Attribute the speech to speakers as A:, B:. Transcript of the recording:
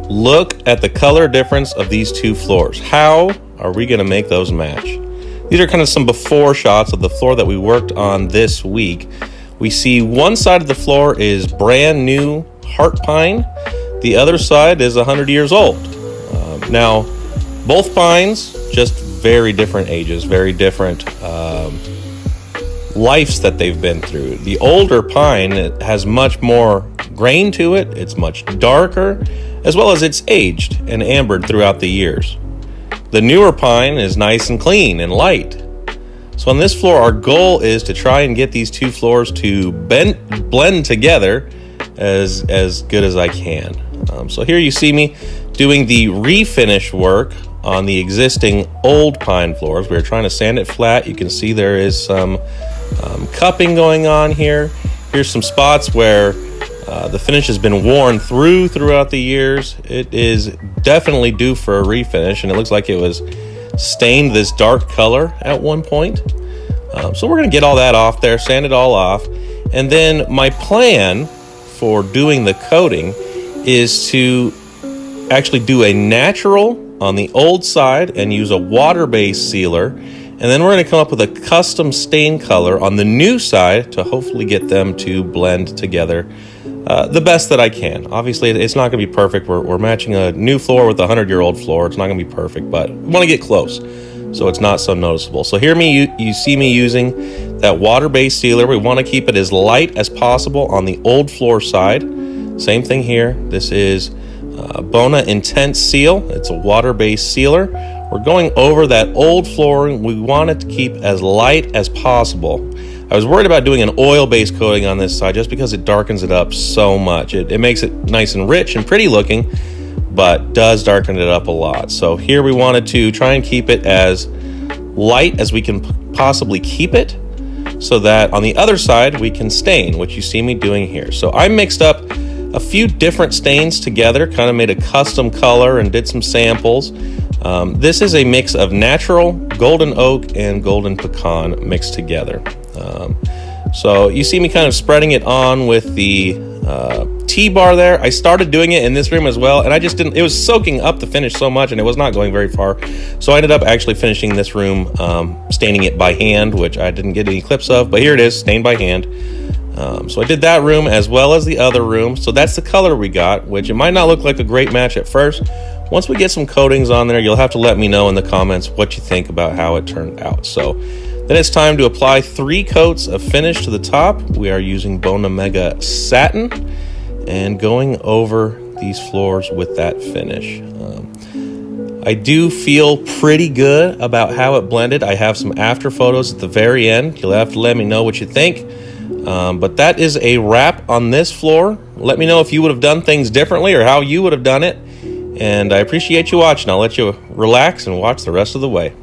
A: Look at the color difference of these two floors. How are we going to make those match? These are kind of some before shots of the floor that we worked on this week. We see one side of the floor is brand new heart pine. The other side is 100 years old. Now, both pines, just very different ages, very different lives that they've been through. The older pine, it has much more grain to it. It's much darker, as well as it's aged and ambered throughout the years. The newer pine is nice and clean and light. So on this floor, our goal is to try and get these two floors to blend together as good as I can. So here you see me doing the refinish work on the existing old pine floors. We're trying to sand it flat. You can see there is some cupping going on here. Here's some spots where the finish has been worn throughout the years. It is definitely due for a refinish, and it looks like it was stained this dark color at one point. So we're going to get all that off there, sand it all off. And then my plan for doing the coating is to actually do a natural on the old side and use a water-based sealer. And then we're going to come up with a custom stain color on the new side to hopefully get them to blend together the best that I can. Obviously, it's not going to be perfect. We're matching a new floor with a 100-year-old floor. It's not going to be perfect, but we want to get close so it's not so noticeable. So here you see me using that water-based sealer. We want to keep it as light as possible on the old floor side. Same thing here. This is Bona Intense Seal. It's a water-based sealer. We're going over that old flooring. We want it to keep as light as possible. I was worried about doing an oil-based coating on this side just because it darkens it up so much. It makes it nice and rich and pretty looking, but does darken it up a lot. So here we wanted to try and keep it as light as we can possibly keep it so that on the other side we can stain, which you see me doing here. So I mixed up a few different stains together, kind of made a custom color and did some samples. This is a mix of natural, golden oak, and golden pecan mixed together. So you see me kind of spreading it on with the T-bar there. I started doing it in this room as well, and it was soaking up the finish so much, and it was not going very far. So I ended up actually finishing this room, staining it by hand, which I didn't get any clips of, but here it is, stained by hand. So I did that room as well as the other room. So that's the color we got, which it might not look like a great match at first. Once we get some coatings on there, you'll have to let me know in the comments what you think about how it turned out. So then it's time to apply 3 coats of finish to the top. We are using Bona Mega Satin and going over these floors with that finish. I do feel pretty good about how it blended. I have some after photos at the very end. You'll have to let me know what you think. But that is a wrap on this floor. Let me know if you would have done things differently or how you would have done it. And I appreciate you watching. I'll let you relax and watch the rest of the way.